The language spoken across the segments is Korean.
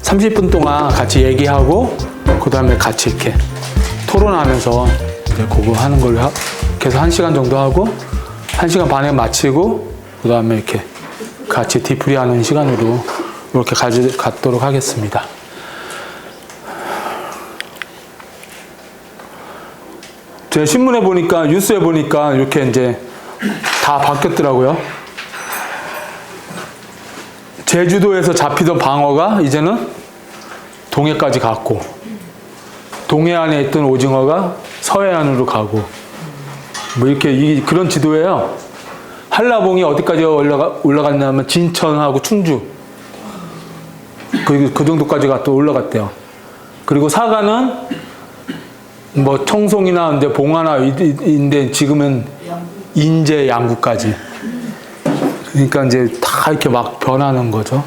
30분 동안 같이 얘기하고 그 다음에 같이 이렇게 토론하면서 이제 그거 하는 걸로 계속 1시간 정도 하고 1시간 반에 마치고 그 다음에 이렇게 같이 디프리하는 시간으로 이렇게 갖도록 하겠습니다. 제가 신문에 보니까 뉴스에 보니까 이렇게 이제 다 바뀌었더라고요. 제주도에서 잡히던 방어가 이제는 동해까지 갔고 동해안에 있던 오징어가 서해안으로 가고 뭐 이렇게 그런 지도예요. 한라봉이 어디까지 올라갔냐면 진천하고 충주 그 정도까지 또 올라갔대요. 그리고 사과는 뭐 청송이나 이제 봉화나인데 지금은 인제 양구까지. 그러니까 이제 다 이렇게 막 변하는 거죠.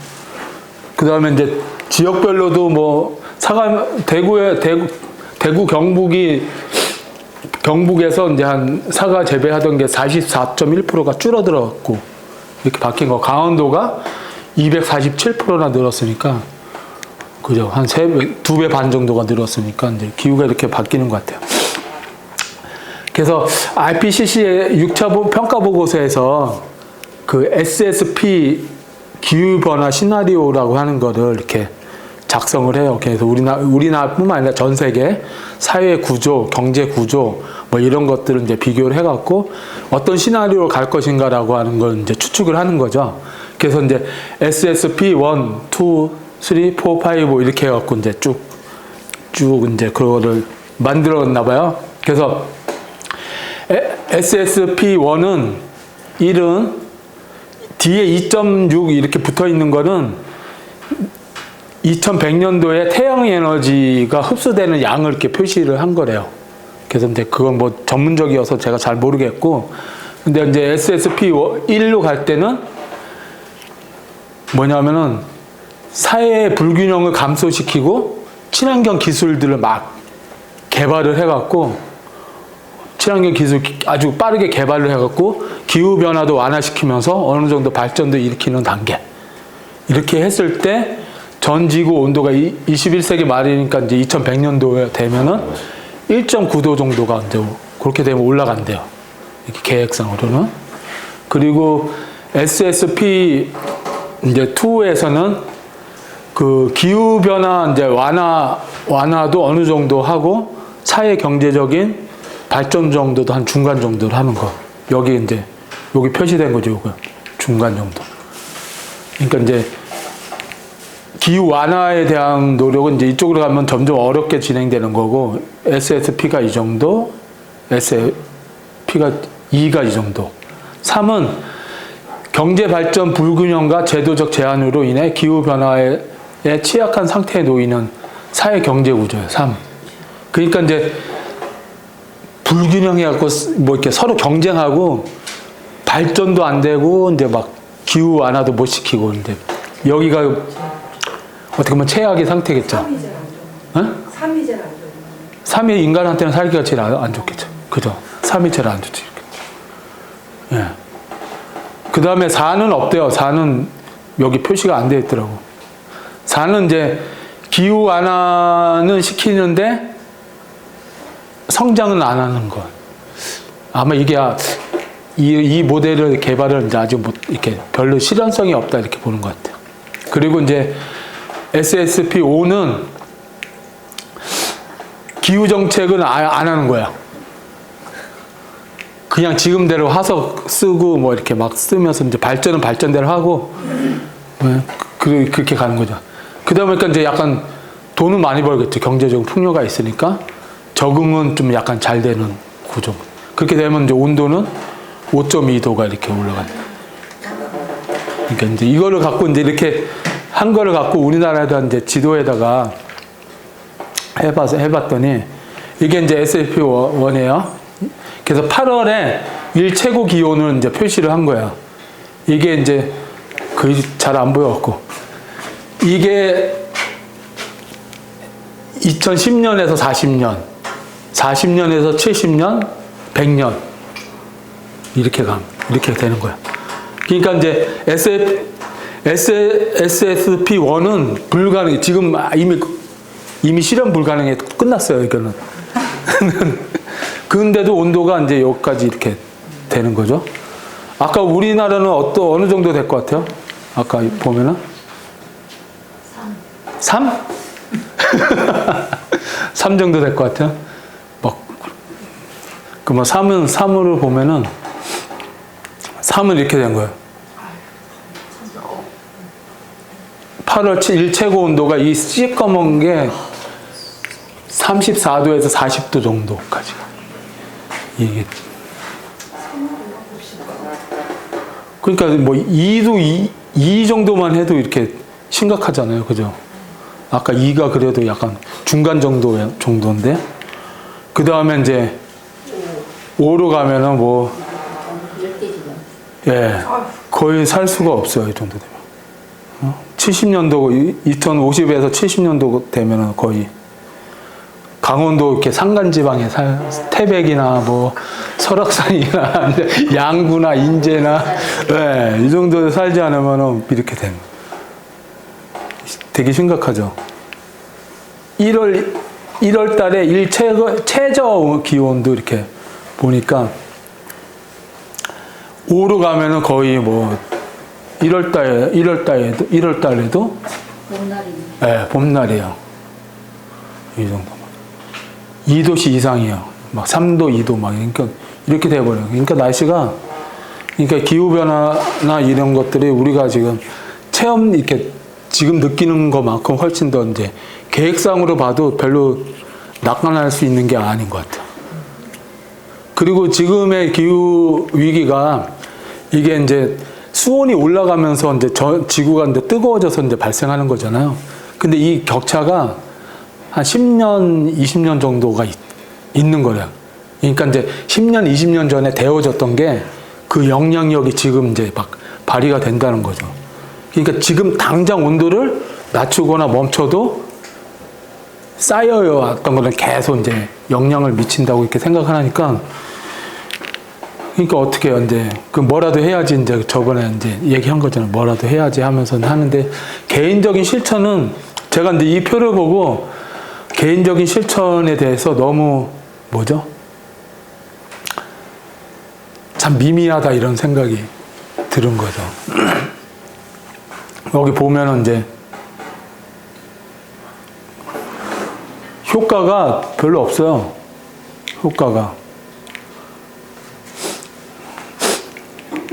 그 다음에 이제 지역별로도 뭐 사과 대구 경북에서 이제 한 사과 재배하던 게 44.1%가 줄어들었고 이렇게 바뀐 거. 강원도가 247%나 늘었으니까 그죠. 한 2배 반 정도가 늘었으니까 이제 기후가 이렇게 바뀌는 것 같아요. 그래서 IPCC의 6차 평가 보고서에서 그 SSP 기후변화 시나리오라고 하는 거를 이렇게 작성을 해요. 그래서 우리나라뿐만 아니라 전 세계 사회 구조, 경제 구조 뭐 이런 것들을 이제 비교를 해갖고 어떤 시나리오로 갈 것인가라고 하는 걸 이제 추측을 하는 거죠. 그래서 이제 SSP 1, 2, 3, 4, 5 뭐 이렇게 해갖고 이제 쭉 이제 그거를 만들었나 봐요. 그래서 SSP1은 1은 뒤에 2.6 이렇게 붙어 있는 거는 2100년도에 태양 에너지가 흡수되는 양을 이렇게 표시를 한 거래요. 그래서 이제 그건 뭐 전문적이어서 제가 잘 모르겠고, 근데 이제 SSP1로 갈 때는 뭐냐면은 사회의 불균형을 감소시키고 친환경 기술들을 막 개발을 해갖고 친환경 기술 아주 빠르게 개발을 해갖고 기후변화도 완화시키면서 어느 정도 발전도 일으키는 단계. 이렇게 했을 때 전 지구 온도가 21세기 말이니까 이제 2100년도에 되면은 1.9도 정도가 이제 그렇게 되면 올라간대요. 이렇게 계획상으로는. 그리고 SSP 이제 2에서는 그 기후변화 이제 완화도 어느 정도 하고 사회 경제적인 발전 정도도 한 중간 정도를 하는 거. 여기 이제 여기 표시된 거죠, 이거. 중간 정도. 그러니까 이제 기후 완화에 대한 노력은 이제 이쪽으로 가면 점점 어렵게 진행되는 거고, SSP가 이 정도, SP가 2가 이 정도. 3은 경제 발전 불균형과 제도적 제한으로 인해 기후 변화에 취약한 상태에 놓이는 사회 경제 구조예요. 3. 그러니까 이제 불균형해갖고 뭐 이렇게 서로 경쟁하고 발전도 안 되고 이제 막 기후 완화도 못 시키고 이제 여기가 어떻게 보면 최악의 상태겠죠. 3이 제일 안 좋아요. 3이 제일 안 좋아요. 3이 인간한테는 살기가 제일 안 좋겠죠. 그죠? 3이 제일 안 좋지. 예. 그 다음에 4는 없대요. 4는 여기 표시가 안 되어 있더라고. 4는 이제 기후 완화는 시키는데 성장은 안 하는 것. 아마 이게 이 모델을 개발을 이제 아직 뭐 이렇게 별로 실현성이 없다 이렇게 보는 것 같아요. 그리고 이제 SSP5는 기후 정책은 안 하는 거야. 그냥 지금대로 화석 쓰고 뭐 이렇게 막 쓰면서 이제 발전은 발전대로 하고 그렇게 가는 거죠. 그러다 보니까 이제 약간 돈은 많이 벌겠죠. 경제적 풍요가 있으니까 적응은 좀 약간 잘 되는 구조. 그렇게 되면 이제 온도는 5.2도가 이렇게 올라가요. 그러니까 이제 이거를 갖고 이제 이렇게 한 거를 갖고 우리나라에다 이제 지도에다가 해봤더니 이게 이제 SSP1이에요. 그래서 8월에 일최고 기온을 이제 표시를 한 거예요. 이게 이제 거의 잘 안 보여갖고 이게 2010년에서 40년, 40년에서 70년, 100년 이렇게 되는 거야. 그러니까 이제 SSP1은 불가능. 지금 이미 실험 불가능해 끝났어요. 이거는. 근데도 온도가 이제 여기까지 이렇게 되는 거죠. 아까 우리나라는 어느 정도 될 것 같아요? 아까 보면은 3? 3 정도 될 것 같아요. 그 3으로 보면은 3은 이렇게 된 거예요. 8월 1 최고 온도가 이 시꺼먼 게 34도에서 40도 정도까지. 이게. 그러니까 뭐 2도 2 정도만 해도 이렇게 심각하잖아요. 그죠? 아까 2가 그래도 약간 중간 정도인데. 그 다음에 이제 5로 가면은 뭐, 예, 거의 살 수가 없어요. 이 정도 되면. 70년도, 2050에서 70년도 되면은 거의 강원도 이렇게 산간지방에 태백이나 뭐 설악산이나 양구나 인제나, 예, 이 정도에 살지 않으면은 이렇게 되는 거예요. 되게 심각하죠. 1월 달에 최저 기온도 이렇게 보니까 5로 가면은 거의 뭐 1월 달에도 봄날이네. 네, 봄날이에요. 이 정도. 2도씨 이상이에요. 막 3도, 2도 막 그러니까 이렇게 돼 버려요. 그러니까 날씨가 그러니까 기후 변화나 이런 것들이 우리가 지금 체험 이렇게 지금 느끼는 것만큼 훨씬 더 이제 계획상으로 봐도 별로 낙관할 수 있는 게 아닌 것 같아요. 그리고 지금의 기후 위기가 이게 이제 수온이 올라가면서 이제 지구가 이제 뜨거워져서 이제 발생하는 거잖아요. 근데 이 격차가 한 10년, 20년 정도가 있는 거예요. 그러니까 이제 10년, 20년 전에 데워졌던 게 그 영향력이 지금 이제 막 발휘가 된다는 거죠. 그러니까 지금 당장 온도를 낮추거나 멈춰도 쌓여왔던 거는 계속 이제 영향을 미친다고 이렇게 생각하니까 그러니까 어떻게 해요, 이제. 그 뭐라도 해야지, 이제 저번에 이제 얘기한 거잖아요. 뭐라도 해야지 하면서 하는데, 개인적인 실천은 제가 이제 이 표를 보고 개인적인 실천에 대해서 너무, 뭐죠? 참 미미하다 이런 생각이 들은 거죠. 여기 보면은 이제 효과가 별로 없어요. 효과가.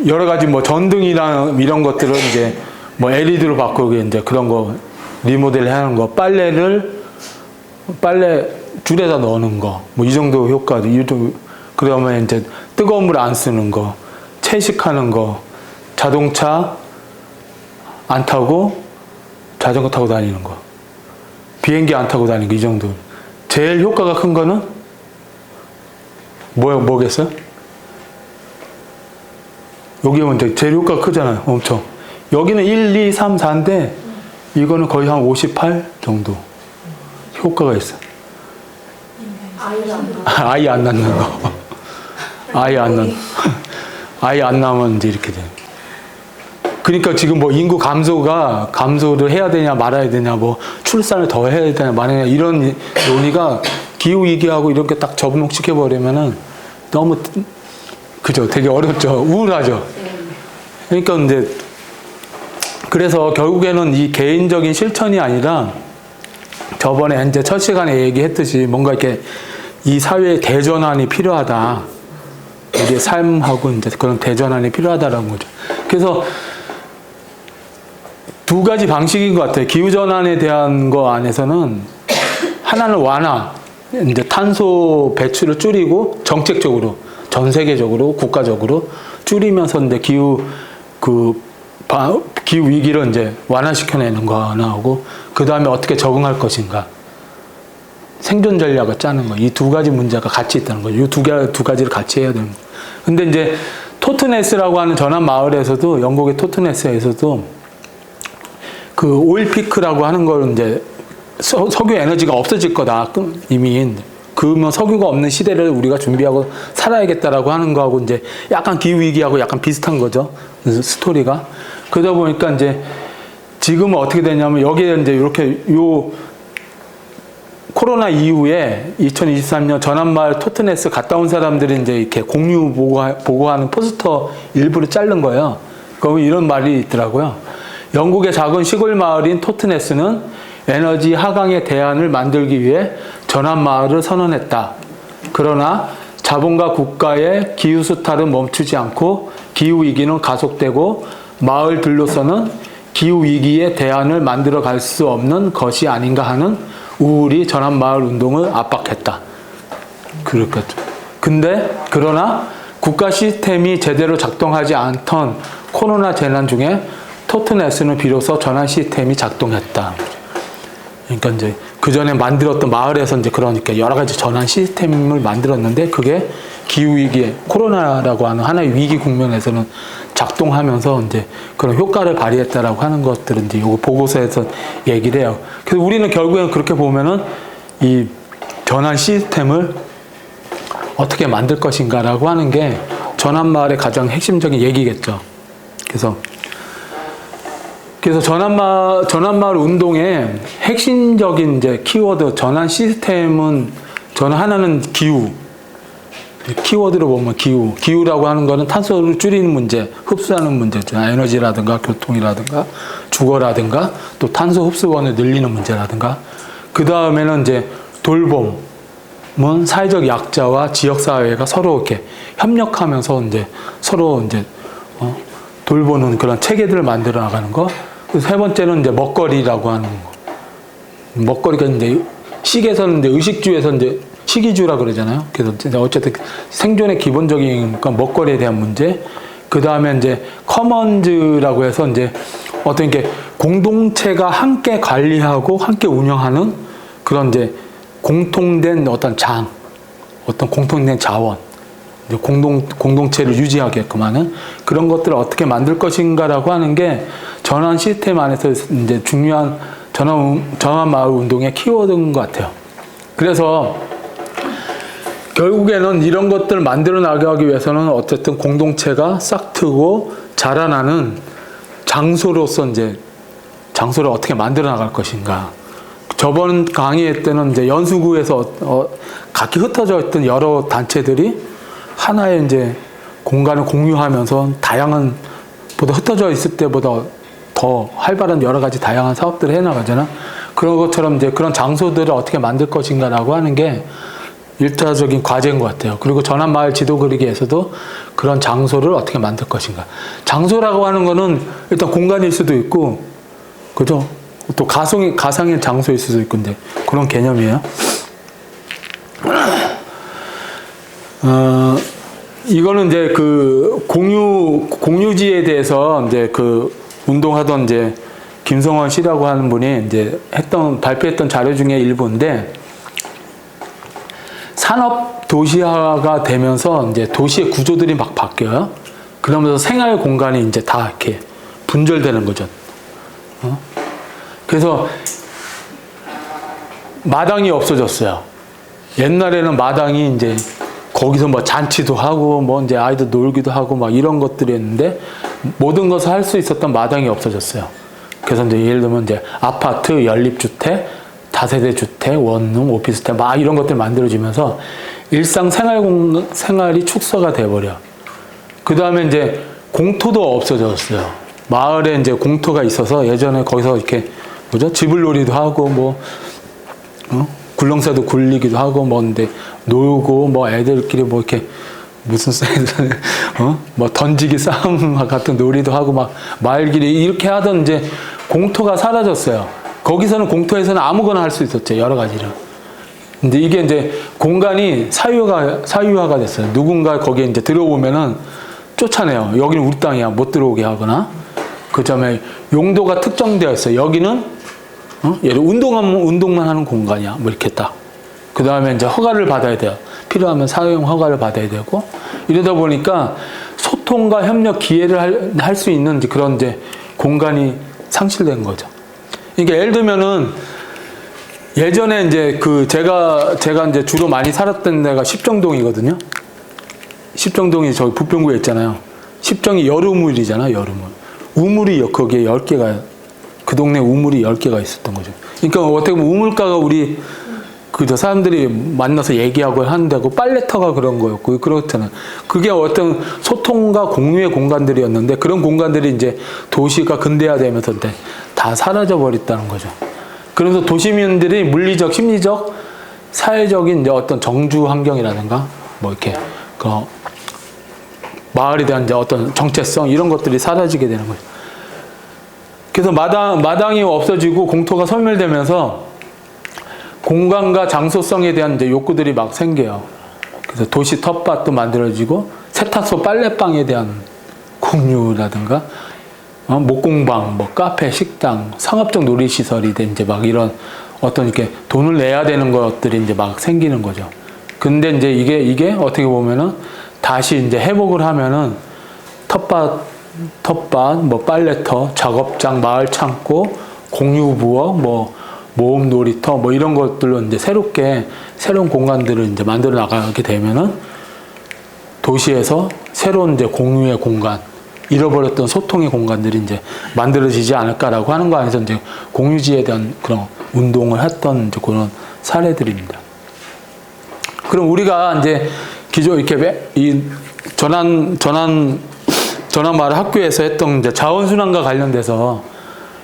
여러 가지 뭐 전등이나 이런 것들은 이제 뭐 LED로 바꾸고 이제 그런 거 리모델 하는 거, 빨래 줄에다 넣는 거, 뭐 이 정도 효과도, 그러면 이제 뜨거운 물 안 쓰는 거, 채식하는 거, 자동차 안 타고 자전거 타고 다니는 거, 비행기 안 타고 다니는 거, 이 정도. 제일 효과가 큰 거는 뭐겠어요? 여기 먼저 제일 효과가 크잖아요. 엄청. 여기는 1, 2, 3, 4인데 이거는 거의 한 58 정도 효과가 있어요. 아이 안 낳는 거. 아이 안 낳으면 이제 이렇게 돼요. 그러니까 지금 뭐 인구 감소를 해야 되냐 말아야 되냐, 뭐 출산을 더 해야 되냐 말아야 되냐, 이런 논의가 기후 위기하고 이렇게 딱 접목시켜 버리면은 너무, 그죠? 되게 어렵죠. 우울하죠. 그러니까 이제 그래서 결국에는 이 개인적인 실천이 아니라 저번에 이제 첫 시간에 얘기했듯이 뭔가 이렇게 이 사회의 대전환이 필요하다. 우리의 삶하고 이제 그런 대전환이 필요하다라는 거죠. 그래서 두 가지 방식인 것 같아요. 기후전환에 대한 거 안에서는 하나는 완화, 이제 탄소 배출을 줄이고 정책적으로, 전 세계적으로, 국가적으로 줄이면서 이제 기후 위기를 이제 완화시켜내는 거 하나 하고, 그 다음에 어떻게 적응할 것인가. 생존 전략을 짜는 거. 이 두 가지 문제가 같이 있다는 거죠. 이 두 가지를 같이 해야 되는 거예요. 근데 이제 토트네스라고 하는 전환 마을에서도, 영국의 토트네스에서도 그 오일피크라고 하는 걸 이제 석유 에너지가 없어질 거다. 이미. 그러면 석유가 없는 시대를 우리가 준비하고 살아야겠다라고 하는 거하고 이제 약간 기후위기하고 약간 비슷한 거죠. 스토리가. 그러다 보니까 이제 지금은 어떻게 되냐면 여기에 이제 이렇게 요 코로나 이후에 2023년 전환마을 토트네스 갔다 온 사람들이 이제 이렇게 공유 보고하는 포스터 일부를 자른 거예요. 거기 이런 말이 있더라고요. 영국의 작은 시골 마을인 토트네스는 에너지 하강의 대안을 만들기 위해 전환마을을 선언했다. 그러나 자본과 국가의 기후수탈은 멈추지 않고 기후위기는 가속되고 마을들로서는 기후위기의 대안을 만들어 갈 수 없는 것이 아닌가 하는 우울이 전환마을 운동을 압박했다. 그렇겠죠. 그러나 국가 시스템이 제대로 작동하지 않던 코로나 재난 중에 토트네스는 비로소 전환 시스템이 작동했다. 그러니까 이제 그 전에 만들었던 마을에서 이제 그러니까 여러 가지 전환 시스템을 만들었는데 그게 기후위기에 코로나라고 하는 하나의 위기 국면에서는 작동하면서 이제 그런 효과를 발휘했다라고 하는 것들은 이제 요거 보고서에서 얘기를 해요. 그래서 우리는 결국에는 그렇게 보면은 이 전환 시스템을 어떻게 만들 것인가라고 하는 게 전환마을의 가장 핵심적인 얘기겠죠. 그래서 전환마을 운동의 핵심적인 이제 키워드, 전환 시스템은 하나는 기후. 키워드로 보면 기후라고 하는 거는 탄소를 줄이는 문제, 흡수하는 문제죠. 에너지라든가 교통이라든가 주거라든가 또 탄소 흡수원을 늘리는 문제라든가. 그 다음에는 이제 돌봄은 사회적 약자와 지역사회가 서로 이렇게 협력하면서 이제 서로 이제 돌보는 그런 체계들을 만들어 나가는 거. 세 번째는 이제 먹거리라고 하는 거. 먹거리가 이제 식에서는 이제 의식주에서 이제 식이주라 그러잖아요. 그래서 어쨌든 생존의 기본적인 먹거리에 대한 문제. 그 다음에 이제 커먼즈라고 해서 이제 어떤 게 공동체가 함께 관리하고 함께 운영하는 그런 이제 공통된 어떤 어떤 공통된 자원. 공동체를 유지하게끔 하는 그런 것들을 어떻게 만들 것인가라고 하는 게 전환 시스템 안에서 이제 중요한 전환 마을 운동의 키워드인 것 같아요. 그래서 결국에는 이런 것들을 만들어 나가기 위해서는 어쨌든 공동체가 싹 트고 자라나는 장소로서 이제 장소를 어떻게 만들어 나갈 것인가. 저번 강의 때는 이제 연수구에서 각기 흩어져 있던 여러 단체들이 하나의 이제 공간을 공유하면서 다양한 보다 흩어져 있을 때보다 더 활발한 여러 가지 다양한 사업들을 해나가잖아. 그런 것처럼 이제 그런 장소들을 어떻게 만들 것인가라고 하는 게 일차적인 과제인 것 같아요. 그리고 전환마을 지도 그리기에서도 그런 장소를 어떻게 만들 것인가. 장소라고 하는 거는 일단 공간일 수도 있고, 그죠? 또 가상의 장소일 수도 있고, 근데 그런 개념이에요. 이거는 이제 그 공유지에 대해서 이제 그 운동하던 이제 김성원 씨라고 하는 분이 이제 발표했던 자료 중에 일부인데, 산업 도시화가 되면서 이제 도시의 구조들이 막 바뀌어요. 그러면서 생활 공간이 이제 다 이렇게 분절되는 거죠. 그래서 마당이 없어졌어요. 옛날에는 마당이 이제 거기서 뭐 잔치도 하고 뭐 이제 아이들 놀기도 하고 막 이런 것들이었는데 모든 것을 할 수 있었던 마당이 없어졌어요. 그래서 이제 예를 들면 이제 아파트, 연립주택, 다세대 주택, 원룸, 오피스텔 막 이런 것들 만들어지면서 일상 생활이 축소가 돼버려. 그 다음에 이제 공토도 없어졌어요. 마을에 이제 공토가 있어서 예전에 거기서 이렇게 지불놀이도 하고 뭐 굴렁쇠도 굴리기도 하고 뭐 근데 놀고 뭐 애들끼리 뭐 이렇게 무슨 뭐 던지기 싸움 같은 놀이도 하고 막 마을끼리 이렇게 하던 이제 공토가 사라졌어요. 거기서는 공토에서는 아무거나 할 수 있었죠. 여러 가지를. 근데 이게 이제 공간이 사유화가 됐어요. 누군가 거기에 이제 들어오면은 쫓아내요. 여기는 우리 땅이야. 못 들어오게 하거나. 그 점에 용도가 특정되어 있어요. 여기는 예를 운동만 하는 공간이야. 뭐 이렇게 딱. 그 다음에 이제 허가를 받아야 돼요. 필요하면 사용 허가를 받아야 되고. 이러다 보니까 소통과 협력 기회를 할 수 있는 그런 이제 공간이 상실된 거죠. 그러니까 예를 들면은 예전에 이제 제가 이제 주로 많이 살았던 데가 십정동이거든요. 십정동이 저기 부평구에 있잖아요. 십정이 열우물이잖아, 열우물. 우물이 거기에 10개가 그 동네 우물이 10개가 있었던 거죠. 그러니까 어떻게 보면 우물가가 우리 그저 사람들이 만나서 얘기하고 하는데고 빨래터가 그런 거였고 그렇잖아요. 그게 어떤 소통과 공유의 공간들이었는데 그런 공간들이 이제 도시가 근대화되면서 다 사라져 버렸다는 거죠. 그래서 도시민들이 물리적, 심리적, 사회적인 이제 어떤 정주 환경이라든가 뭐 이렇게 그 마을에 대한 이제 어떤 정체성 이런 것들이 사라지게 되는 거죠. 그래서 마당이 없어지고 공터가 소멸되면서 공간과 장소성에 대한 이제 욕구들이 막 생겨요. 그래서 도시 텃밭도 만들어지고 세탁소 빨래방에 대한 공유라든가 목공방, 뭐 카페, 식당, 상업적 놀이시설이 이제 막 이런 어떤 이렇게 돈을 내야 되는 것들이 이제 막 생기는 거죠. 근데 이제 이게 어떻게 보면은 다시 이제 회복을 하면은 텃밭, 뭐 빨래터, 작업장, 마을 창고, 공유부엌, 뭐 모험 놀이터, 뭐 이런 것들로 이제 새로운 공간들을 이제 만들어 나가게 되면은 도시에서 새로운 이제 공유의 공간, 잃어버렸던 소통의 공간들이 이제 만들어지지 않을까라고 하는 거 안에서 이제 공유지에 대한 그런 운동을 했던 이제 그런 사례들입니다. 그럼 우리가 이제 기존 이렇게 이 전환마을 학교에서 했던 이제 자원순환과 관련돼서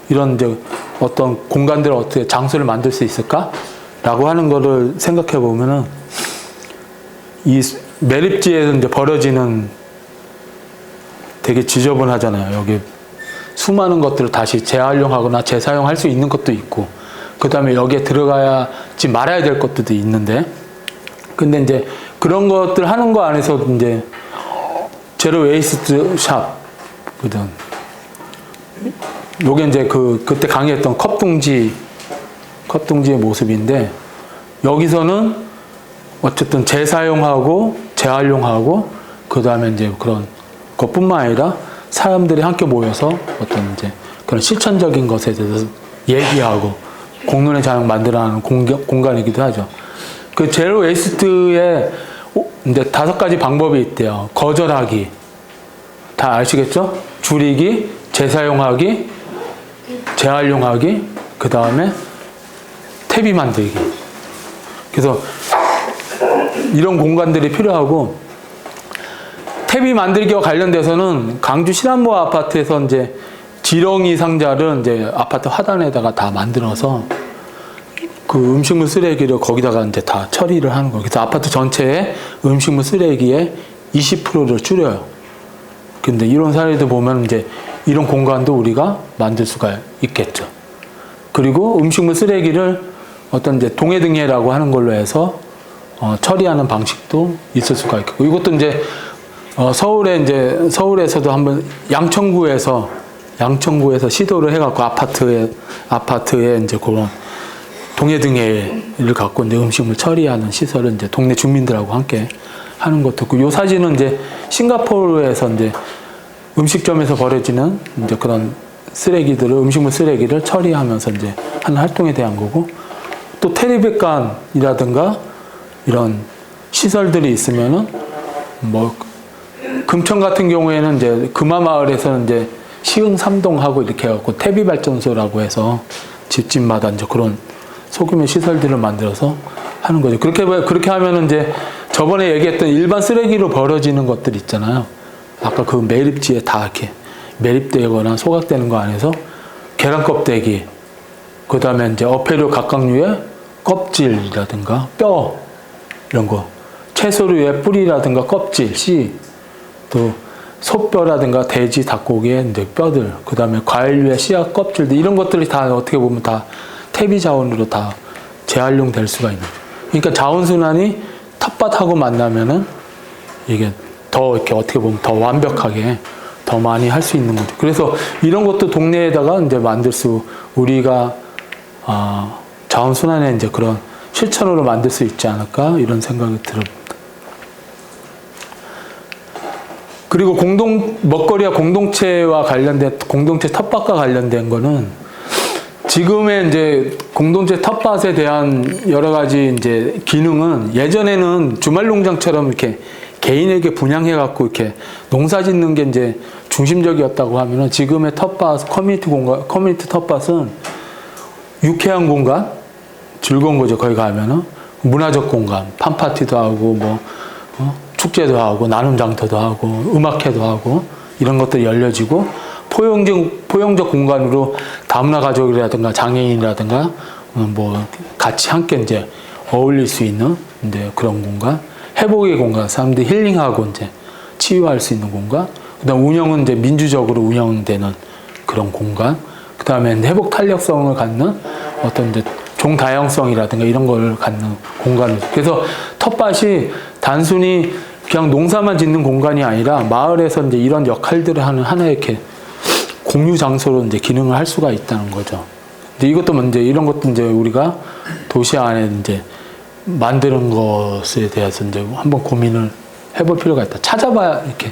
이런 이제 어떤 공간들을 어떻게 장소를 만들 수 있을까라고 하는 거를 생각해 보면은 이 매립지에서 이제 벌어지는 되게 지저분하잖아요. 여기 수많은 것들을 다시 재활용하거나 재사용할 수 있는 것도 있고, 그 다음에 여기에 들어가야지 말아야 될 것들도 있는데, 근데 이제 그런 것들 하는 거 안에서 이제 제로 웨이스트 샵, 그다음 요게 이제 그때 강의했던 컵둥지의 모습인데, 여기서는 어쨌든 재사용하고 재활용하고 그 다음에 이제 그런 것뿐만 아니라 사람들이 함께 모여서 어떤 이제 그런 실천적인 것에 대해서 얘기하고 공론의 장을 만들어가는 공간이기도 하죠. 그 제로 웨이스트에 이제 5가지 방법이 있대요. 거절하기, 다 아시겠죠? 줄이기, 재사용하기, 재활용하기, 그 다음에 탭이 만들기. 그래서 이런 공간들이 필요하고, 탭이 만들기와 관련돼서는 강주 신한모 아파트에서 이제 지렁이 상자를 이제 아파트 화단에다가 다 만들어서 그 음식물 쓰레기를 거기다가 이제 다 처리를 하는 거예요. 그래서 아파트 전체의 음식물 쓰레기의 20%를 줄여요. 근데 이런 사례도 보면 이제 이런 공간도 우리가 만들 수가 있겠죠. 그리고 음식물 쓰레기를 어떤 이제 동해등예라고 하는 걸로 해서 처리하는 방식도 있을 수가 있고, 이것도 이제 서울에서도 한번 양천구에서 시도를 해갖고 아파트에 이제 그런 동해등예를 갖고 이제 음식물 처리하는 시설을 이제 동네 주민들하고 함께 하는 것도 있고, 요 사진은 이제 싱가포르에서 이제 음식점에서 버려지는 이제 그런 음식물 쓰레기를 처리하면서 이제 하는 활동에 대한 거고, 또 테리백관이라든가 이런 시설들이 있으면은 뭐 금천 같은 경우에는 이제 금화마을에서는 이제 시흥 3동하고 이렇게 해갖고 태비 발전소라고 해서 집집마다 이제 그런 소규모 시설들을 만들어서 하는 거죠. 그렇게 하면은 이제 저번에 얘기했던 일반 쓰레기로 벌어지는 것들 있잖아요. 아까 그 매립지에 다 이렇게 매립되거나 소각되는 거 안에서 계란 껍데기, 그 다음에 이제 어패류 각각류의 껍질이라든가 뼈, 이런 거, 채소류의 뿌리라든가 껍질, 씨, 또 소뼈라든가 돼지, 닭고기의 이제 뼈들, 그 다음에 과일류의 씨앗 껍질들, 이런 것들이 다 어떻게 보면 다 퇴비 자원으로 다 재활용될 수가 있는 거죠. 그러니까 자원순환이 텃밭하고 만나면은 이게 더 이렇게 어떻게 보면 더 완벽하게 더 많이 할 수 있는 거죠. 그래서 이런 것도 동네에다가 이제 우리가 자원순환의 이제 그런 실천으로 만들 수 있지 않을까, 이런 생각이 들어봅니다. 그리고 먹거리와 공동체와 관련된, 공동체 텃밭과 관련된 거는 지금의 이제 공동체 텃밭에 대한 여러 가지 이제 기능은, 예전에는 주말 농장처럼 이렇게 개인에게 분양해갖고 이렇게 농사 짓는 게 이제 중심적이었다고 하면은 지금의 텃밭, 커뮤니티 텃밭은 유쾌한 공간, 즐거운 거죠. 거기 가면은 문화적 공간, 팜파티도 하고 뭐 축제도 하고 나눔 장터도 하고 음악회도 하고 이런 것들이 열려지고 포용적 공간으로 다문화 가족이라든가 장애인이라든가 뭐 같이 함께 이제 어울릴 수 있는 이제 그런 공간, 회복의 공간, 사람들이 힐링하고 이제 치유할 수 있는 공간. 그다음 운영은 이제 민주적으로 운영되는 그런 공간. 그다음에 회복 탄력성을 갖는 어떤 이제 종다양성이라든가 이런 걸 갖는 공간을. 그래서 텃밭이 단순히 그냥 농사만 짓는 공간이 아니라 마을에서 이제 이런 역할들을 하는 하나의 이렇게 공유 장소로 이제 기능을 할 수가 있다는 거죠. 이제 이것도 이제 이런 것도 이제 우리가 도시 안에 이제 만드는 것에 대해서 이제 한번 고민을 해볼 필요가 있다. 찾아봐야 이렇게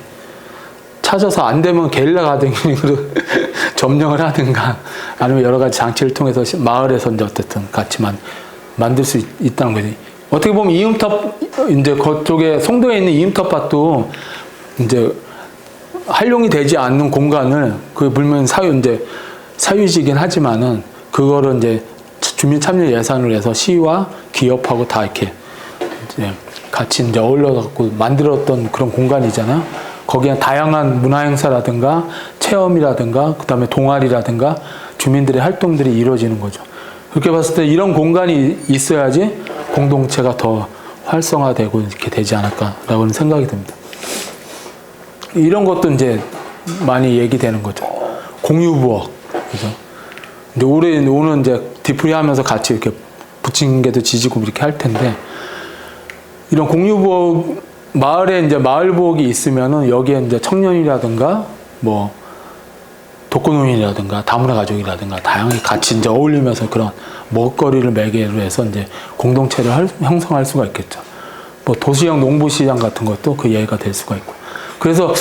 찾아서 안 되면 게릴라 가든으로 점령을 하든가 아니면 여러 가지 장치를 통해서 마을에서 이제 어쨌든 같이 만들 수 있다는 거지. 어떻게 보면 이제 그쪽에 송도에 있는 이음텃밭도 이제 활용이 되지 않는 공간을 그 물론 사유지긴 하지만은 그거를 이제 주민 참여 예산을 해서 시와 기업하고 다 이렇게 이제 같이 이제 어울려 갖고 만들었던 그런 공간이잖아요. 거기에 다양한 문화 행사라든가 체험이라든가 그다음에 동아리라든가 주민들의 활동들이 이루어지는 거죠. 그렇게 봤을 때 이런 공간이 있어야지 공동체가 더 활성화되고 이렇게 되지 않을까라고는 생각이 듭니다. 이런 것도 이제 많이 얘기되는 거죠. 공유부엌. 그죠? 근데 오늘 이제 뒤풀이 하면서 같이 이렇게 부침개도 지지고 이렇게 할 텐데, 이런 공유부엌, 마을에 이제 마을부엌이 있으면은 여기에 이제 청년이라든가, 뭐, 독거노인이라든가, 다문화 가족이라든가, 다양하게 같이 이제 어울리면서 그런 먹거리를 매개로 해서 이제 공동체를 형성할 수가 있겠죠. 뭐, 도시형 농부시장 같은 것도 그 예가 될 수가 있고. 그래서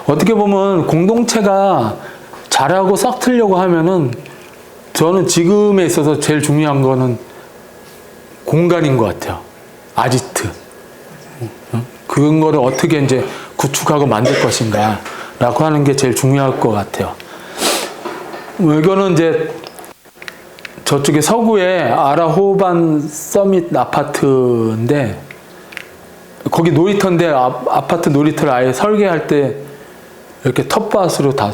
어떻게 보면 공동체가 잘하고 싹 트려고 하면은 저는 지금에 있어서 제일 중요한 거는 공간인 것 같아요. 아지트. 그런 거를 어떻게 이제 구축하고 만들 것인가 라고 하는 게 제일 중요할 것 같아요. 이거는 이제 저쪽에 서구에 아라호반 서밋 아파트인데 거기 놀이터인데 아파트 놀이터를 아예 설계할 때 이렇게 텃밭으로 다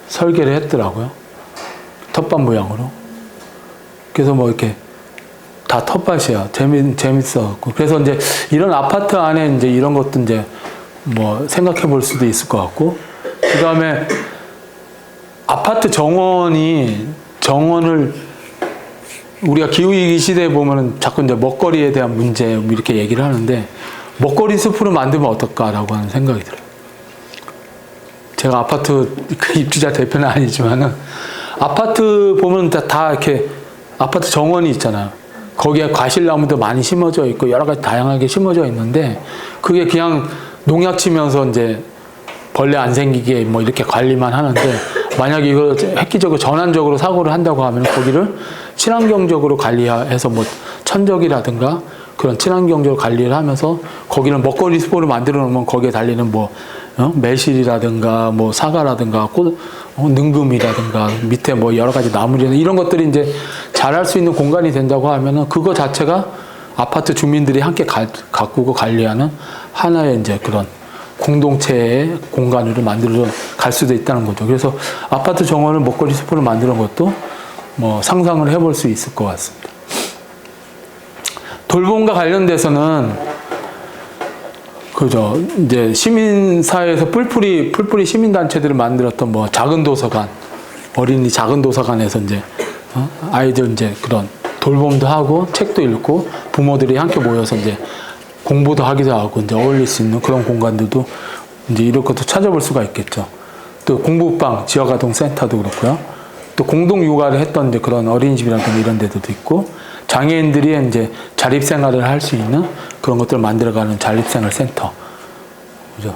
설계를 했더라고요. 텃밭 모양으로. 그래서 뭐 이렇게 다 텃밭이야. 재밌어갖고. 그래서 이제 이런 아파트 안에 이제 이런 것도 이제 뭐 생각해 볼 수도 있을 것 같고. 그 다음에 아파트 정원을 우리가 기후위기 시대에 보면은 자꾸 이제 먹거리에 대한 문제 이렇게 얘기를 하는데 먹거리 숲으로 만들면 어떨까라고 하는 생각이 들어요. 제가 아파트 그 입주자 대표는 아니지만은 아파트 보면 다 이렇게 아파트 정원이 있잖아요. 거기에 과실나무도 많이 심어져 있고 여러 가지 다양하게 심어져 있는데 그게 그냥 농약 치면서 이제 벌레 안 생기게 뭐 이렇게 관리만 하는데 만약에 이걸 획기적으로 전환적으로 사고를 한다고 하면 거기를 친환경적으로 관리해서 뭐 천적이라든가 그런 친환경적으로 관리를 하면서 거기는 먹거리 숲으로 만들어 놓으면 거기에 달리는 뭐 매실이라든가 뭐 사과라든가 능금이라든가 밑에 뭐 여러 가지 나물이나 이런 것들이 이제 자랄 수 있는 공간이 된다고 하면은 그거 자체가 아파트 주민들이 함께 가꾸고 관리하는 하나의 이제 그런 공동체의 공간으로 만들어 갈 수도 있다는 거죠. 그래서 아파트 정원을 먹거리 숲으로 만드는 것도 뭐 상상을 해볼 수 있을 것 같습니다. 돌봄과 관련돼서는 그죠. 이제 시민사회에서 뿔뿔이 시민단체들을 만들었던 뭐 작은 도서관, 어린이 작은 도서관에서 이제 아이들 이제 그런 돌봄도 하고 책도 읽고 부모들이 함께 모여서 이제 공부도 하기도 하고 이제 어울릴 수 있는 그런 공간들도 이제 이런 것도 찾아볼 수가 있겠죠. 또 공부방, 지역아동센터도 그렇고요. 또 공동 육아를 했던 이제 그런 어린이집이라든가 이런 데도 있고 장애인들이 이제 자립생활을 할 수 있는 그런 것들을 만들어가는 자립생활 센터. 그죠?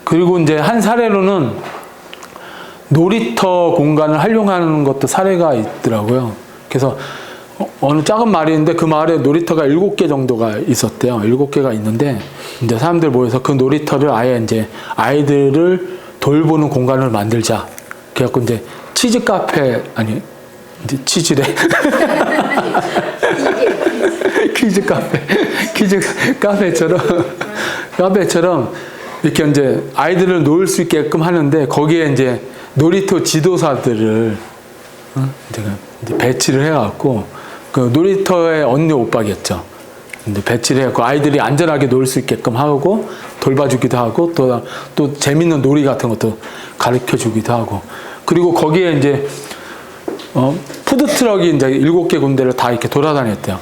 그리고 이제 한 사례로는 놀이터 공간을 활용하는 것도 사례가 있더라고요. 그래서 어느 작은 마을인데 그 마을에 놀이터가 7개 정도가 있었대요. 7개가 있는데 이제 사람들 모여서 그 놀이터를 아예 이제 아이들을 돌보는 공간을 만들자. 그래갖고 이제 치즈 카페, 아니, 이제 치즈래. 퀴즈 카페처럼 이렇게 이제 아이들을 놀 수 있게끔 하는데 거기에 이제 놀이터 지도사들을 이제 배치를 해갖고 그 놀이터의 언니 오빠겠죠. 근데 배치를 해갖고 아이들이 안전하게 놀 수 있게끔 하고 돌봐주기도 하고 또 재밌는 놀이 같은 것도 가르쳐주기도 하고 그리고 거기에 이제 푸드트럭이 이제 7개 군데를 다 이렇게 돌아다녔대요.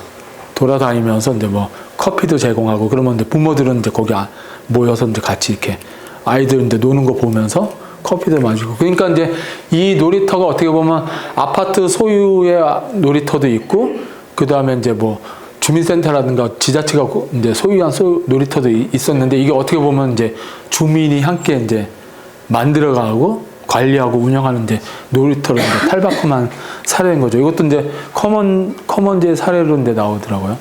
돌아다니면서 이제 뭐 커피도 제공하고 그러면 이제 부모들은 이제 거기 모여서 이제 같이 이렇게 아이들 이제 노는 거 보면서 커피도 마시고 그러니까 이제 이 놀이터가 어떻게 보면 아파트 소유의 놀이터도 있고 그 다음에 이제 뭐 주민센터라든가 지자체가 이제 소유한 놀이터도 있었는데 이게 어떻게 보면 이제 주민이 함께 이제 만들어가고 관리하고 운영하는 이제 놀이터로 이제 탈바꿈한 사례인 거죠. 이것도 이제 커먼즈의 사례로 이제 나오더라고요.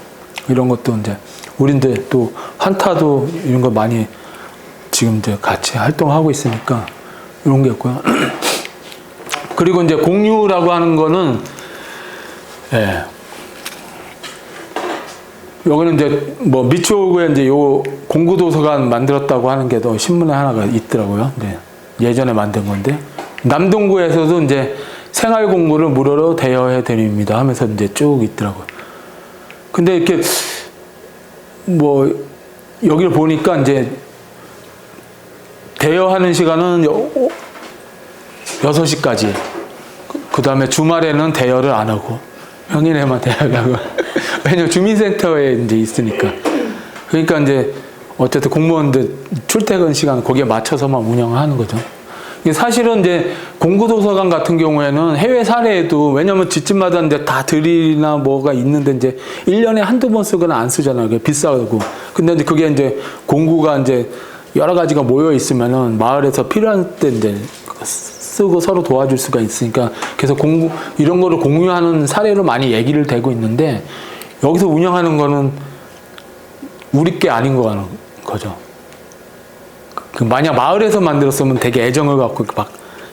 이런 것도 이제 우리 이제 또 환타도 이런 거 많이 지금 이제 같이 활동하고 있으니까 이런 게 있고요. 그리고 이제 공유라고 하는 거는 예. 여기는 이제 뭐 미추홀구에 이제 요 공구도서관 만들었다고 하는 게 더 신문에 하나가 있더라고요. 네. 예전에 만든 건데 남동구에서도 이제 생활 공부를 무료로 대여해 드립니다 하면서 이제 쭉 있더라고요. 근데 이렇게 뭐 여기를 보니까 이제 대여하는 시간은 6시까지. 그 다음에 주말에는 대여를 안 하고 평일에만 대여를 하고 왜냐면 주민센터에 이제 있으니까. 그러니까 이제 어쨌든 공무원들 출퇴근 시간 거기에 맞춰서만 운영하는 거죠. 사실은 이제 공구도서관 같은 경우에는 해외 사례에도 왜냐면 집집마다 이제 다 드릴이나 뭐가 있는데 이제 1년에 한두 번 쓰거나 안 쓰잖아요. 그게 비싸고. 근데 이제 그게 이제 공구가 이제 여러 가지가 모여 있으면은 마을에서 필요한 때 이제 쓰고 서로 도와줄 수가 있으니까 그래서 이런 거를 공유하는 사례로 많이 얘기를 되고 있는데 여기서 운영하는 거는 우리 게 아닌 거죠. 만약 마을에서 만들었으면 되게 애정을 갖고 막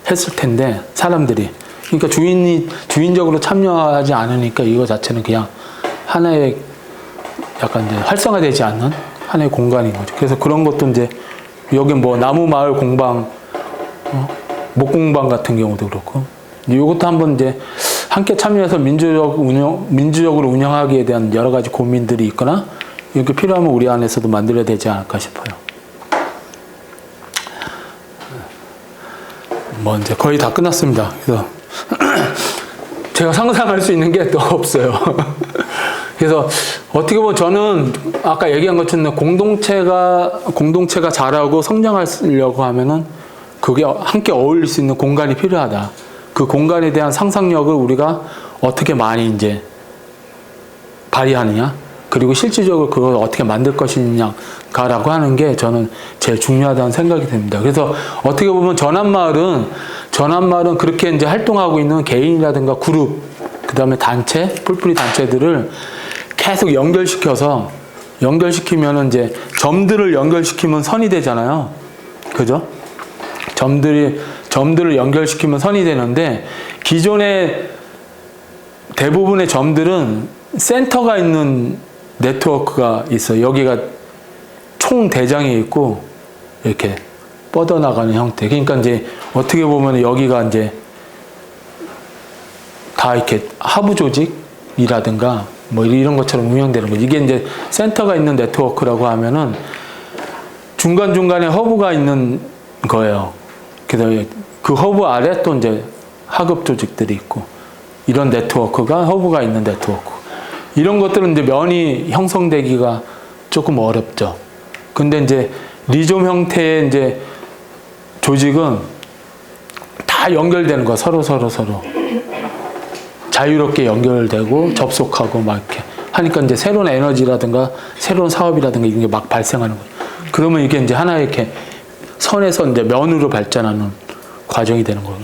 했을 텐데 사람들이 그러니까 주인적으로 참여하지 않으니까 이거 자체는 그냥 하나의 약간 이제 활성화되지 않는 하나의 공간인 거죠. 그래서 그런 것도 이제 여기 뭐 나무 마을 공방, 목공방 같은 경우도 그렇고 이것도 한번 이제 함께 참여해서 민주적으로 운영하기에 대한 여러 가지 고민들이 있거나 이렇게 필요하면 우리 안에서도 만들어야 되지 않을까 싶어요. 뭐 이제 거의 다 끝났습니다. 그래서 제가 상상할 수 있는 게 또 없어요. 그래서 어떻게 보면 저는 아까 얘기한 것처럼 공동체가 자라고 성장하려고 하면은 그게 함께 어울릴 수 있는 공간이 필요하다. 그 공간에 대한 상상력을 우리가 어떻게 많이 이제 발휘하느냐, 그리고 실질적으로 그걸 어떻게 만들 것이냐가라고 하는 게 저는 제일 중요하다는 생각이 듭니다. 그래서 어떻게 보면 전환마을은 그렇게 이제 활동하고 있는 개인이라든가 그룹, 그 다음에 단체, 뿔뿔이 단체들을 계속 연결시키면은 이제 점들을 연결시키면 선이 되잖아요. 그죠? 점들을 연결시키면 선이 되는데 기존의 대부분의 점들은 센터가 있는 네트워크가 있어요. 여기가 총 대장이 있고 이렇게 뻗어나가는 형태. 그러니까 이제 어떻게 보면 여기가 이제 다 이렇게 하부 조직이라든가 뭐 이런 것처럼 운영되는 거죠. 이게 이제 센터가 있는 네트워크라고 하면은 중간중간에 허브가 있는 거예요. 그래서 그 허브 아래 또 이제 하급 조직들이 있고 이런 네트워크가 허브가 있는 네트워크. 이런 것들은 이제 면이 형성되기가 조금 어렵죠. 근데 이제 리좀 형태의 이제 조직은 다 연결되는 거야. 서로. 자유롭게 연결되고 접속하고 막 이렇게 하니까 이제 새로운 에너지라든가 새로운 사업이라든가 이런 게 막 발생하는 거예요. 그러면 이게 이제 하나의 이렇게 선에서 이제 면으로 발전하는 과정이 되는 거예요.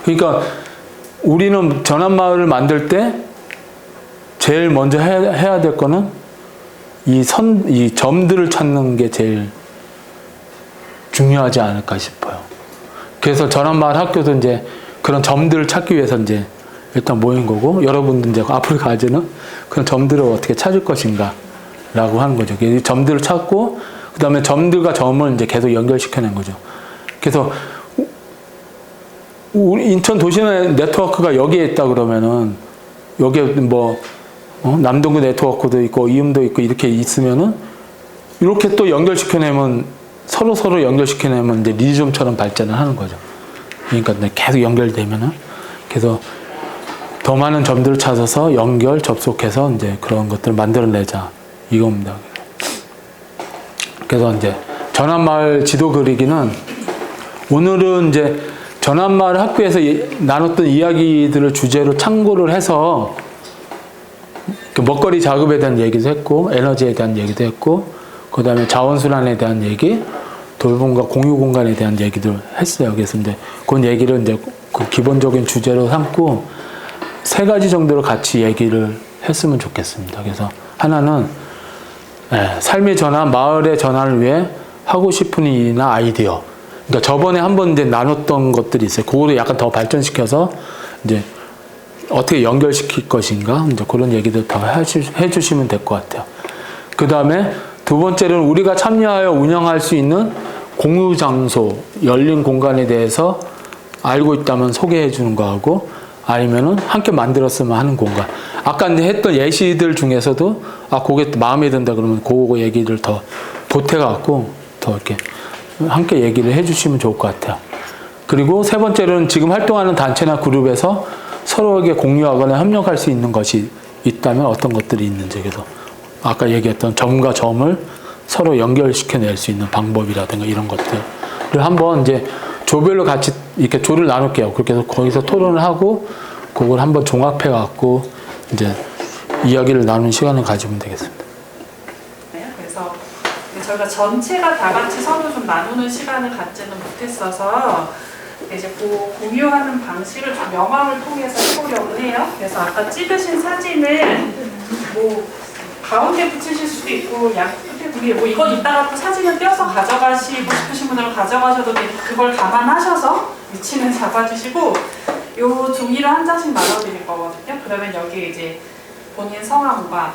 그러니까 우리는 전환마을을 만들 때 제일 먼저 해야 될 거는 이 점들을 찾는 게 제일 중요하지 않을까 싶어요. 그래서 전환마을 학교도 이제 그런 점들을 찾기 위해서 이제 일단 모인 거고, 여러분들 이제 앞으로 가지는 그런 점들을 어떻게 찾을 것인가 라고 하는 거죠. 이 점들을 찾고, 그 다음에 점들과 점을 이제 계속 연결시켜낸 거죠. 그래서 우리 인천 도시내 네트워크가 여기에 있다 그러면은, 여기에 뭐 남동구 네트워크도 있고 이음도 있고 이렇게 있으면은, 이렇게 또 연결시켜내면 서로 연결시켜내면 이제 리즘처럼 발전을 하는 거죠. 그러니까 계속 연결되면은, 그래서 더 많은 점들을 찾아서 연결, 접속해서 이제 그런 것들을 만들어내자 이겁니다. 그래서 이제 전환마을 지도 그리기는, 오늘은 이제 전환마을 학교에서 나눴던 이야기들을 주제로 참고를 해서 먹거리 작업에 대한 얘기도 했고, 에너지에 대한 얘기도 했고, 그 다음에 자원순환에 대한 얘기, 돌봄과 공유 공간에 대한 얘기도 했어요. 그래서 이제 그 얘기를 이제 그 기본적인 주제로 삼고 3가지 정도로 같이 얘기를 했으면 좋겠습니다. 그래서 하나는 삶의 전환, 마을의 전환을 위해 하고 싶은 일이나 아이디어. 그러니까 저번에 한번 이제 나눴던 것들이 있어요. 그거를 약간 더 발전시켜서 이제 어떻게 연결시킬 것인가, 이제 그런 얘기들 더 해주시면 될 것 같아요. 그 다음에 2번째는 우리가 참여하여 운영할 수 있는 공유 장소, 열린 공간에 대해서 알고 있다면 소개해 주는 거하고, 아니면은 함께 만들었으면 하는 공간. 아까 이제 했던 예시들 중에서도 그게 마음에 든다 그러면 그거 얘기를 더 보태갖고 더 이렇게 함께 얘기를 해주시면 좋을 것 같아요. 그리고 3번째로는 지금 활동하는 단체나 그룹에서 서로에게 공유하거나 협력할 수 있는 것이 있다면 어떤 것들이 있는지, 그래서 아까 얘기했던 점과 점을 서로 연결시켜낼 수 있는 방법이라든가 이런 것들을 한번 이제 조별로 같이 이렇게 조를 나눌게요. 그렇게 해서 거기서 토론을 하고 그걸 한번 종합해 갖고 이제 이야기를 나누는 시간을 가지면 되겠습니다. 그래서 저희가 전체가 다 같이 서로 좀 나누는 시간을 갖지는 못했어서 이제 그 공유하는 방식을 좀 명함을 통해서 해보려고 해요. 그래서 아까 찍으신 사진을 뭐 가운데 붙이실 수도 있고 양끝에 위에 뭐 이건 이따가 또 사진을 떼어서 가져가시고 싶으신 분들은 가져가셔도 되고, 그걸 감안하셔서 위치는 잡아주시고 요 종이를 한 장씩 나눠드릴 거거든요. 그러면 여기 이제 본인 성함과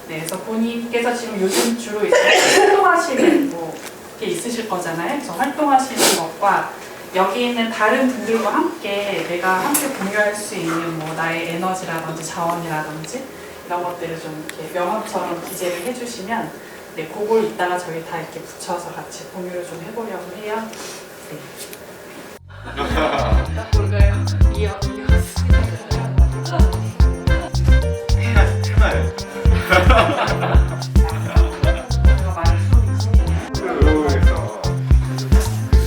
그래서 본인께서 지금 요즘 주로 이제 활동하시는 뭐 게 있으실 거잖아요. 그래서 활동하시는 것과 여기 있는 다른 분들과 함께 내가 함께 공유할 수 있는 뭐 나의 에너지라든지 자원이라든지 이런 것들을 좀 이렇게 명함처럼 기재를 해주시면 그걸 이따가 저희 다 이렇게 붙여서 같이 공유를 좀 해보려고 해요. 뭘까요?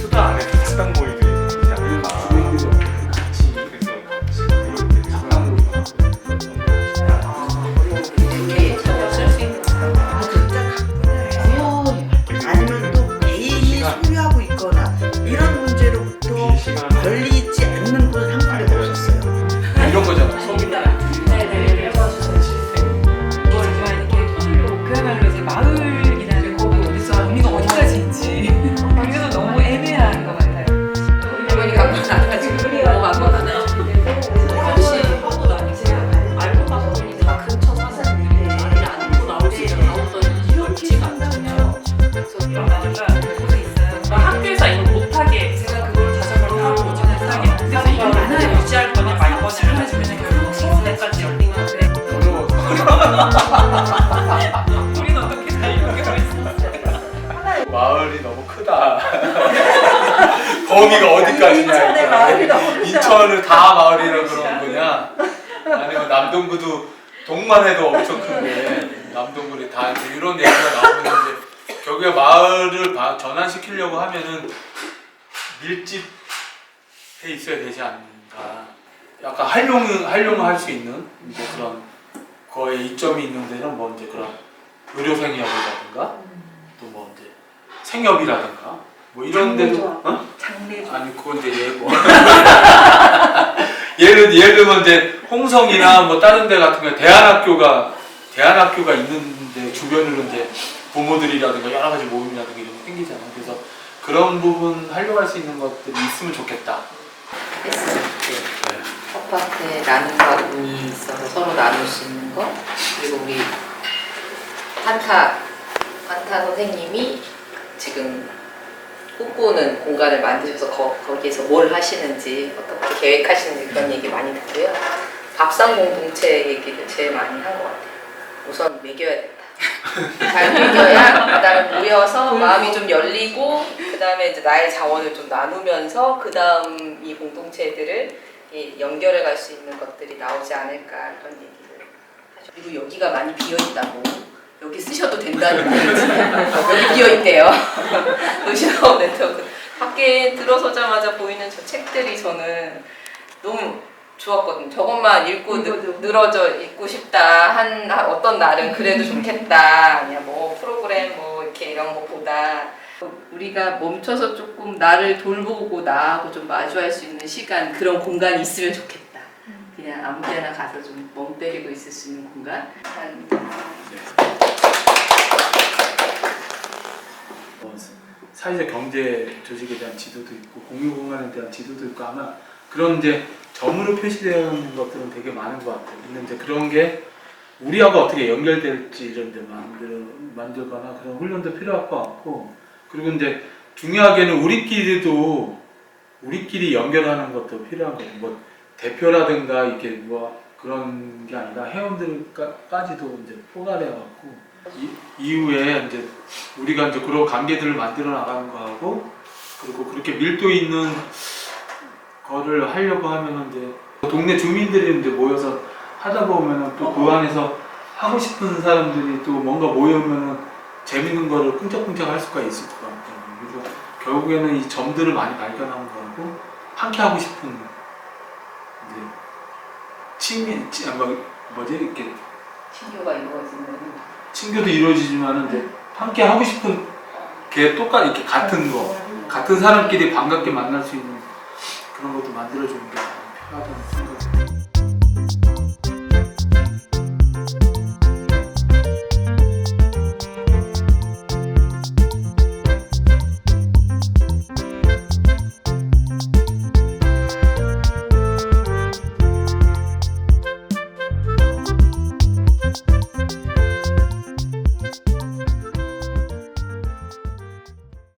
수다 안에서 식당 모임이 되지 않을까. 아니면 또 개인이 소유하고 있거나 이런 문제로부터 걸리지 않는 분 한 분도 없었어요. 이런 거잖아. 네네, 그야말로 이제 마을이라는 거기 어디서 우리가 어디까지 있지. 여기서 너무 애매한 것 같아요. 이번이 간건 아니가지고 너무 간건 아니야. 혹시 알고 봐서 보니까 근처 사는 분들이 말을 안 듣고 나올 수 있는 나오던 이렇지가 않잖아요. 그래서 그러니까 그곳에 있어요. 학교에서 이걸 못하게 제가 그걸 자전거를 타고 오지 못하게 그래서 이걸 하나 유지할 거냐 말 거냐를 가지고 그냥 결국 수업에까지 열린 건데 우리는 어떻게 다 이렇게 있어? 마을이 너무 크다. 범위가 어디까지냐. 인천의 마을이 너무 크다. 인천을 다 마을이라고 그러는 거냐. 아니면 남동구도 동만 해도 엄청 큰데 남동구를 다 이런 얘기가 나오는 건데, 결국에 마을을 전환시키려고 하면은 밀집해 있어야 되지 않는가. 약간 활용을 할 수 있는 이제 그런 거에 이점이 있는 데는 뭐 이제 그런 의료생협이라든가 또 뭐 이제 생협이라든가 뭐 이런 데도 장례. 아니 그건 이제 예고. 예를 들면 이제 홍성이나 뭐 다른 데 같은 경우 대안학교가 있는데 주변으로 이제 부모들이라든가 여러 가지 모임이라든가 이런 게 생기잖아요. 그래서 그런 부분 하려고 할 수 있는 것들이 있으면 좋겠다. 했어요. 첫 파트에 나눔과 운이 있어서 서로 나눌 수 있는 거, 그리고 우리 한타 선생님이 지금 꿈꾸는 공간을 만드셔서 거기에서 뭘 하시는지, 어떻게 계획하시는지 그런 얘기 많이 듣고요. 밥상 공동체 얘기를 제일 많이 한 것 같아요. 우선 먹여야 된다. 잘 먹여야 그다음에 모여서 마음이 좀 열리고, 그다음에 이제 나의 자원을 좀 나누면서 그다음 이 공동체들을 연결해 갈 수 있는 것들이 나오지 않을까, 그런 얘기를 하죠. 그리고 여기가 많이 비어 있다고, 여기 쓰셔도 된다는 거지. 여기 비어 있대요. 노시아웃 네트워크. 밖에 들어서자마자 보이는 저 책들이 저는 너무 좋았거든요. 저것만 읽고 늘어져 읽고 싶다 한 어떤 날은 그래도 좋겠다. 아니야 뭐 프로그램 뭐 이렇게 이런 것보다 우리가 멈춰서 조금 나를 돌보고 나하고 좀 마주할 수 있는 시간, 그런 공간이 있으면 좋겠다. 그냥 아무 데나 가서 좀 멍 때리고 있을 수 있는 공간. 사회적 경제 조직에 대한 지도도 있고 공유 공간에 대한 지도도 있고, 아마 그런 이제 점으로 표시되는 것들은 되게 많은 것 같아요. 근데 이제 그런 게 우리하고 어떻게 연결될지 이런 데 만들거나 그런 훈련도 필요할 것 같고, 그리고 이제 중요하게는 우리끼리 연결하는 것도 필요한 거예요. 뭐 대표라든가 이렇게 뭐 그런 게 아니라 회원들까지도 이제 포괄해갖고 이후에 이제 우리가 이제 그런 관계들을 만들어 나가는 거하고, 그리고 그렇게 밀도 있는 거를 하려고 하면은 이제 동네 주민들이 이제 모여서 하다 보면은 또 그 안에서 하고 싶은 사람들이 또 뭔가 모이면은 재밌는 거를 끈적끈적 할 수가 있을 것 같아요. 그래서 결국에는 이 점들을 많이 발견하는 거고, 함께 하고 싶은 이제 이렇게 친교가 이루어지는. 친교도 이루어지지만은 이제 함께 하고 싶은 게 똑같이 이렇게 같은 사람끼리 반갑게 만날 수 있는 그런 것도 만들어주는 게 필요하다는 생각이 듭니다.